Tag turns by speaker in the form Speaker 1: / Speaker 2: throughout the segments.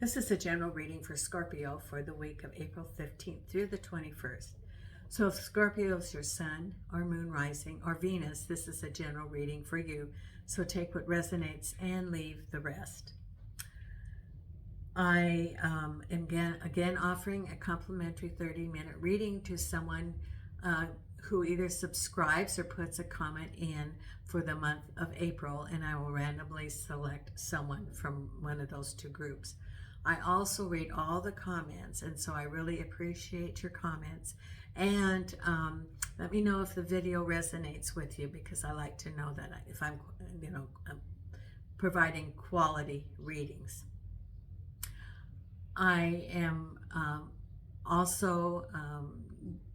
Speaker 1: This is a general reading for Scorpio for the week of April 15th through the 21st. So if Scorpio is your sun or moon rising or Venus, this is a general reading for you. So take what resonates and leave the rest. I am again offering a complimentary 30-minute reading to someone who either subscribes or puts a comment in for the month of April, and I will randomly select someone from one of those two groups. I also read all the comments, and so I really appreciate your comments. And let me know if the video resonates with you, because I like to know that if I'm, providing quality readings. I am also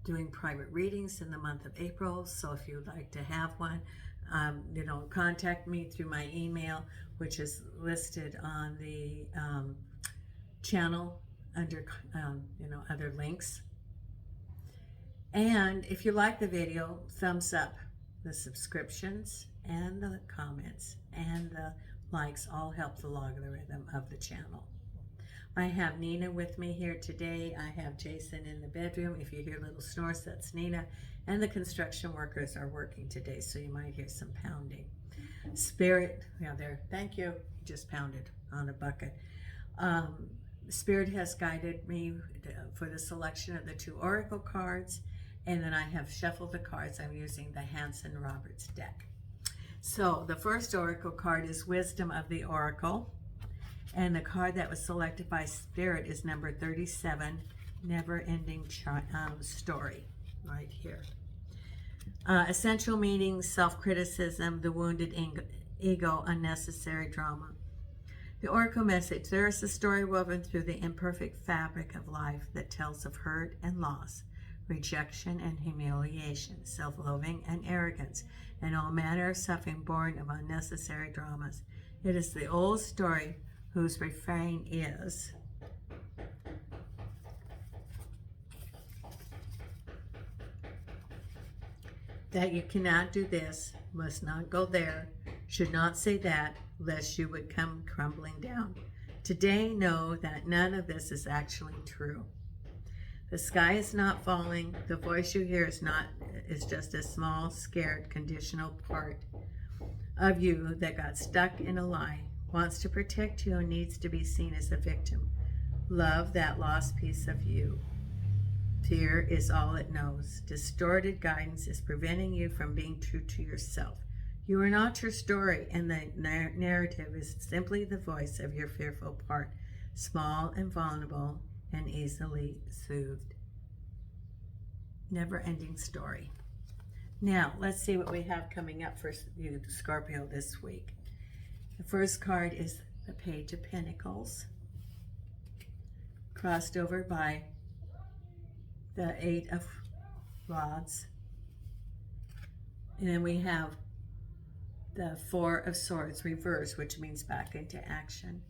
Speaker 1: doing private readings in the month of April. So if you'd like to have one, contact me through my email, which is listed on the channel under other links. And if you like the video, thumbs up. The subscriptions and the comments and the likes all help the logarithm of the channel. I have Nina with me here today. I have Jason in the bedroom. If you hear little snores, that's Nina. And the construction workers are working today, so you might hear some pounding. Spirit, there, thank you. Just pounded on a bucket. Spirit has guided me for the selection of the 2 oracle cards, and then I have shuffled the cards. I'm using the Hanson Roberts deck. So the first oracle card is Wisdom of the Oracle, and the card that was selected by Spirit is number 37, Never Ending Story, right here. Essential meaning: self-criticism, the wounded ego, unnecessary drama. The oracle message: there is a story woven through the imperfect fabric of life that tells of hurt and loss, rejection and humiliation, self-loathing and arrogance, and all manner of suffering born of unnecessary dramas. It is the old story whose refrain is, that you cannot do this, must not go there, should not say that, lest you would come crumbling down. Today, know that none of this is actually true. The sky is not falling. The voice you hear is just a small, scared, conditional part of you that got stuck in a lie, wants to protect you, and needs to be seen as a victim. Love that lost piece of you. Fear is all it knows. Distorted guidance is preventing you from being true to yourself. You are not your story, and the narrative is simply the voice of your fearful part, small and vulnerable and easily soothed. Never-ending story. Now, let's see what we have coming up for you, Scorpio, this week. The first card is the Page of Pentacles, crossed over by the 8 of Rods. And then we have the 4 of Swords reversed, which means back into action.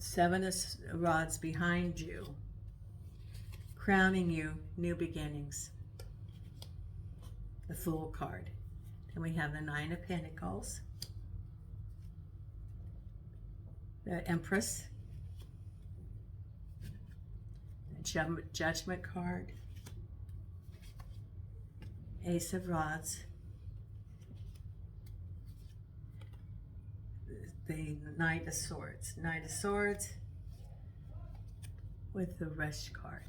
Speaker 1: 7 of Rods behind you, crowning you new beginnings. The Fool card. Then we have the 9 of Pentacles, the Empress, the Judgment card, Ace of Rods, the Knight of Swords. Knight of Swords with the Rush card.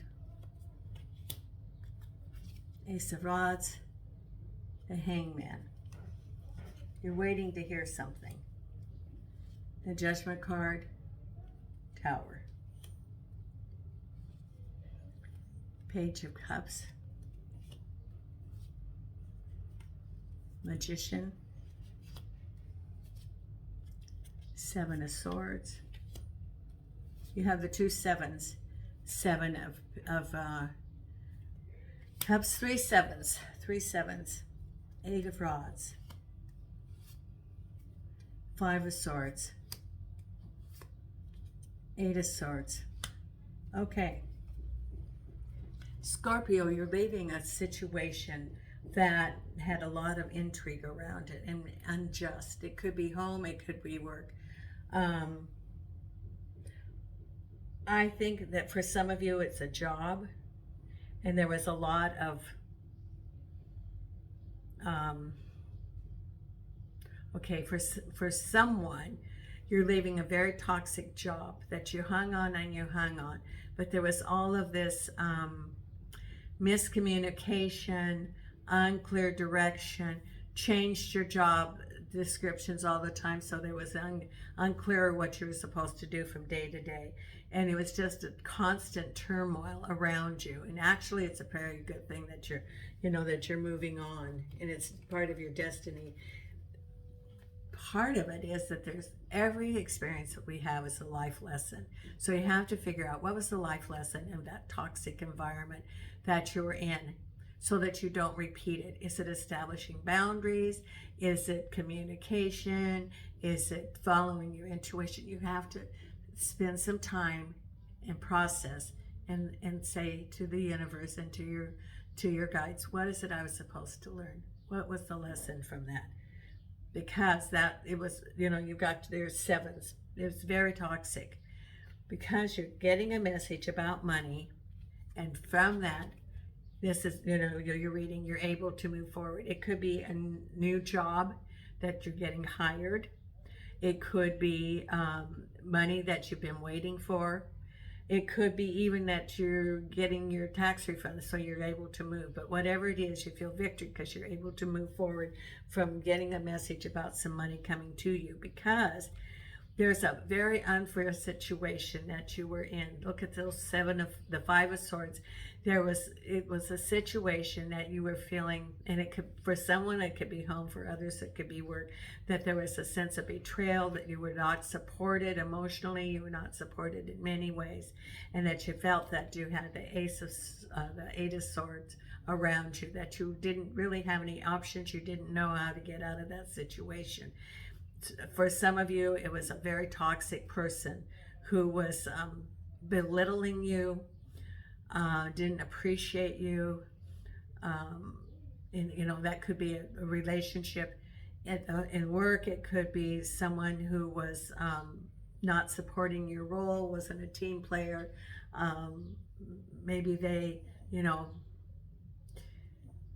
Speaker 1: Ace of Rods, the Hangman. You're waiting to hear something. The Judgment card, Tower. Page of Cups, Magician, 7 of Swords. You have the 2 sevens. 7 of Cups, 3 sevens. 3 sevens. 8 of Rods. 5 of Swords. 8 of Swords. Okay. Scorpio, you're leaving a situation that had a lot of intrigue around it and unjust. It could be home, it could be work. I think that for some of you it's a job, and there was a lot of okay, for someone, you're leaving a very toxic job that you hung on and you hung on, but there was all of this miscommunication, unclear direction, changed your job descriptions all the time, so there was unclear what you were supposed to do from day to day, and it was just a constant turmoil around you. And actually, it's a very good thing that you're, that you're moving on, and it's part of your destiny. Part of it is that there's every experience that we have is a life lesson. So you have to figure out what was the life lesson in that toxic environment that you were in, so that you don't repeat it. Is it establishing boundaries? Is it communication? Is it following your intuition? You have to spend some time and process and say to the universe and to your guides, what is it I was supposed to learn? What was the lesson from that? Because that it was, you've got, there's sevens. It's very toxic because you're getting a message about money, and from that, this is, you're reading, you're able to move forward. It could be a new job that you're getting hired. It could be money that you've been waiting for. It could be even that you're getting your tax refund, so you're able to move. But whatever it is, you feel victory because you're able to move forward from getting a message about some money coming to you, because there's a very unfair situation that you were in. Look at those the Five of Swords. It was a situation that you were feeling, and it could, for someone it could be home, for others it could be work, that there was a sense of betrayal, that you were not supported emotionally, you were not supported in many ways, and that you felt that you had the Eight of Swords around you, that you didn't really have any options, you didn't know how to get out of that situation. For some of you, it was a very toxic person who was belittling you, didn't appreciate you. And that could be a relationship in work. It could be someone who was not supporting your role, wasn't a team player. Maybe they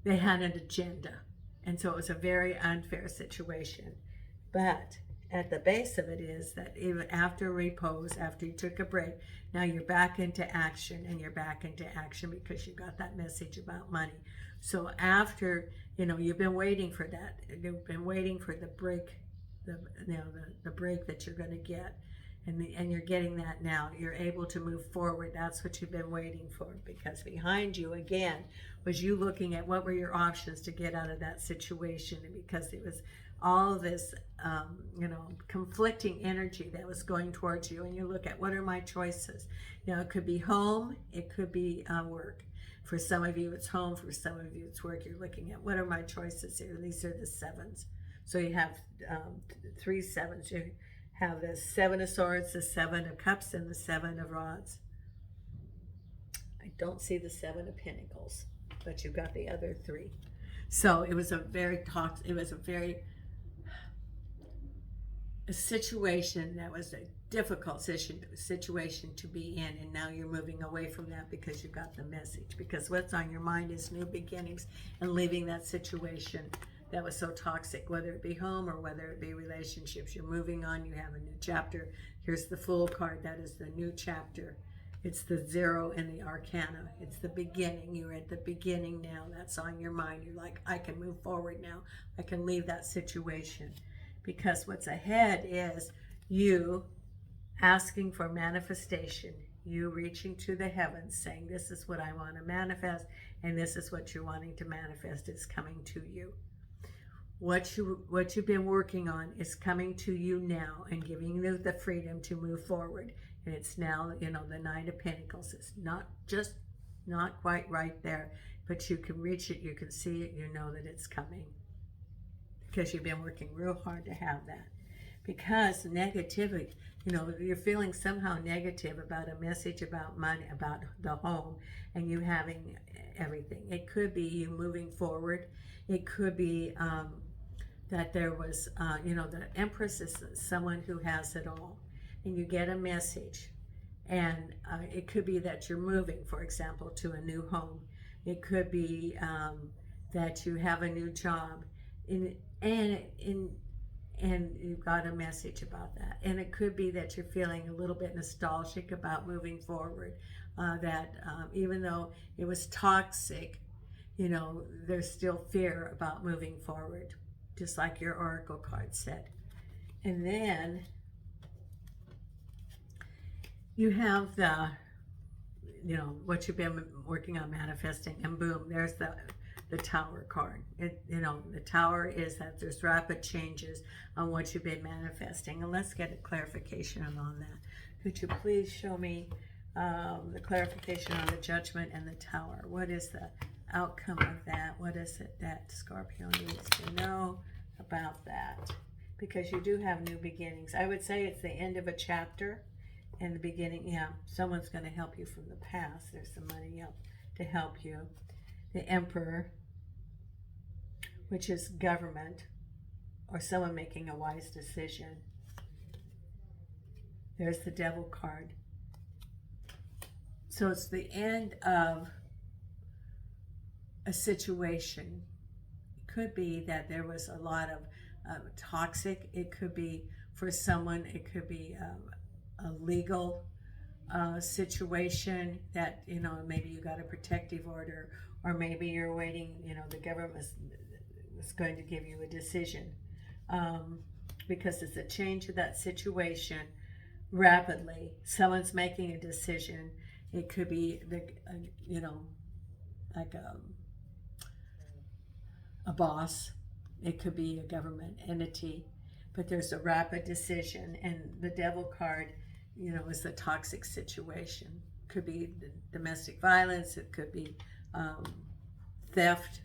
Speaker 1: had an agenda, and so it was a very unfair situation. But at the base of it is that even after repose, after you took a break, now you're back into action, and you're back into action because you got that message about money. So after, you've been waiting for that. You've been waiting for the break, the break that you're going to get. And you're getting that now. You're able to move forward. That's what you've been waiting for, because behind you, again, was you looking at what were your options to get out of that situation, and because it was all of this, conflicting energy that was going towards you, and you look at what are my choices. It could be home, it could be work. For some of you, it's home. For some of you, it's work. You're looking at what are my choices here. These are the sevens. So you have 3 sevens. You have the Seven of Swords, the Seven of Cups, and the Seven of Rods. I don't see the Seven of Pentacles, but you've got the other 3. So it was a very a situation that was a difficult situation to be in, and now you're moving away from that because you got the message, because what's on your mind is new beginnings and leaving that situation that was so toxic, whether it be home or whether it be relationships. You're moving on, you have a new chapter. Here's the Fool card. That is the new chapter. It's the 0 in the Arcana. It's the beginning. You're at the beginning now. That's on your mind. You're like, I can move forward now. I can leave that situation. Because what's ahead is you asking for manifestation. You reaching to the heavens, saying, this is what I want to manifest, and this is what you're wanting to manifest is coming to you. What you've been working on is coming to you now and giving you the freedom to move forward. And it's now, the Nine of Pentacles. It's not quite right there, but you can reach it, you can see it, you know that it's coming. Because you've been working real hard to have that. Because negativity, you're feeling somehow negative about a message about money, about the home, and you having everything. It could be you moving forward. It could be that there was, the Empress is someone who has it all. And you get a message, And it could be that you're moving, for example, to a new home. It could be that you have a new job, and you've got a message about that. And it could be that you're feeling a little bit nostalgic about moving forward, that even though it was toxic, you know, there's still fear about moving forward, just like your oracle card said. And then you have the, you know, what you've been working on manifesting, and boom, there's the Tower card. You know, the Tower is that there's rapid changes on what you've been manifesting. And let's get a clarification on that. Could you please show me the clarification on the Judgment and the Tower? What is the outcome of that? What is it that Scorpio needs to know about that? Because you do have new beginnings. I would say it's the end of a chapter and the beginning. Yeah, someone's going to help you from the past. There's some money up to help you. The Emperor, which is government or someone making a wise decision. There's the Devil card. So it's the end of a situation. It could be that there was a lot of toxic. It could be for someone, it could be a legal situation that, you know, maybe you got a protective order, or maybe you're waiting, you know, the government was going to give you a decision, because it's a change of that situation rapidly. Someone's making a decision. It could be, you know, like a boss. It could be a government entity, but there's a rapid decision. And the Devil card, you know, is the toxic situation. Could be domestic violence. It could be theft.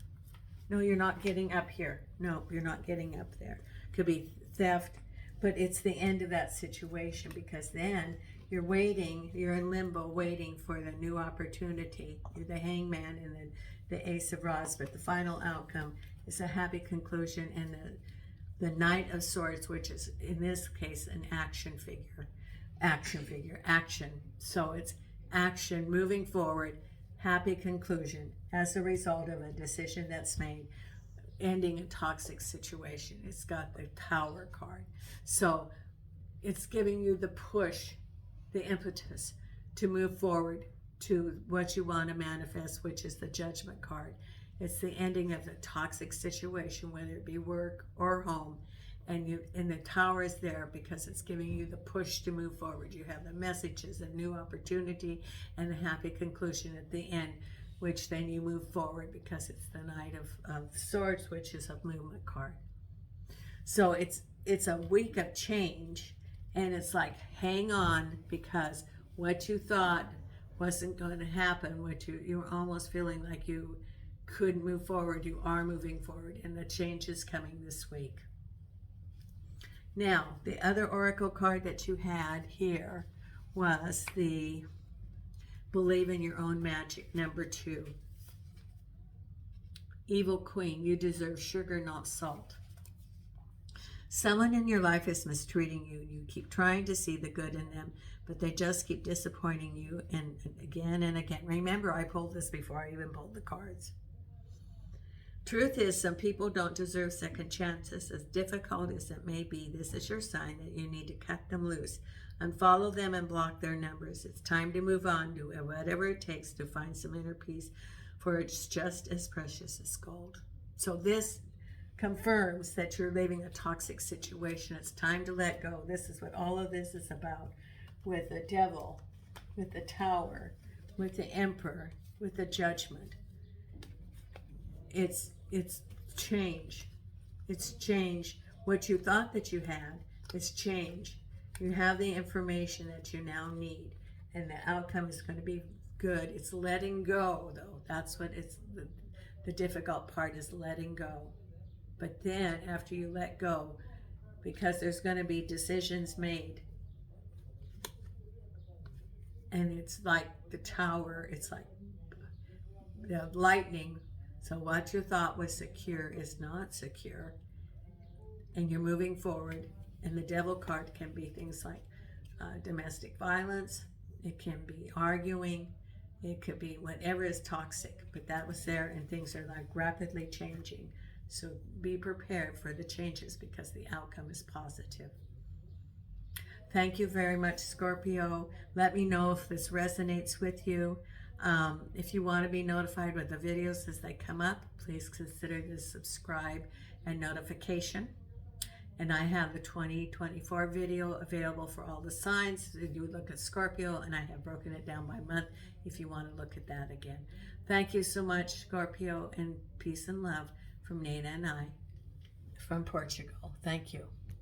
Speaker 1: No, you're not getting up here. No, you're not getting up there. Could be theft, but it's the end of that situation, because then you're waiting, you're in limbo waiting for the new opportunity. You're the Hangman and then the Ace of Rods, but the final outcome is a happy conclusion, and the Knight of Swords, which is in this case an action figure. Action. So it's action, moving forward, happy conclusion as a result of a decision that's made, ending a toxic situation. It's got the Tower card. So it's giving you the push, the impetus to move forward to what you want to manifest, which is the Judgment card. It's the ending of the toxic situation, whether it be work or home. And the Tower is there because it's giving you the push to move forward. You have the messages, a new opportunity, and the happy conclusion at the end, which then you move forward because it's the Knight of Swords, which is a movement card. So it's a week of change, and it's like, hang on, because what you thought wasn't going to happen, what you were almost feeling like you couldn't move forward, you are moving forward, and the change is coming this week. Now, the other oracle card that you had here was the Believe in Your Own Magic, number 2. Evil Queen, you deserve sugar, not salt. Someone in your life is mistreating you. You keep trying to see the good in them, but they just keep disappointing you, and again and again. Remember, I pulled this before I even pulled the cards. Truth is, some people don't deserve second chances. As difficult as it may be, this is your sign that you need to cut them loose, unfollow them, and block their numbers. It's time to move on, do whatever it takes to find some inner peace, for it's just as precious as gold. So this confirms that you're leaving a toxic situation. It's time to let go. This is what all of this is about, with the Devil, with the Tower, with the Emperor, with the Judgment. It's change. It's change. What you thought that you had is change. You have the information that you now need, and the outcome is going to be good. It's letting go, though. That's what it's the difficult part, is letting go. But then after you let go, because there's going to be decisions made, and it's like the Tower, it's like the lightning. So what you thought was secure is not secure, and you're moving forward. And the Devil card can be things like domestic violence. It can be arguing. It could be whatever is toxic, but that was there, and things are like rapidly changing. So be prepared for the changes because the outcome is positive. Thank you very much, Scorpio. Let me know if this resonates with you. If you want to be notified with the videos as they come up, please consider to subscribe and notification. And I have the 2024 video available for all the signs. You look at Scorpio, and I have broken it down by month if you want to look at that again. Thank you so much, Scorpio, and peace and love from Nina and I from Portugal. Thank you.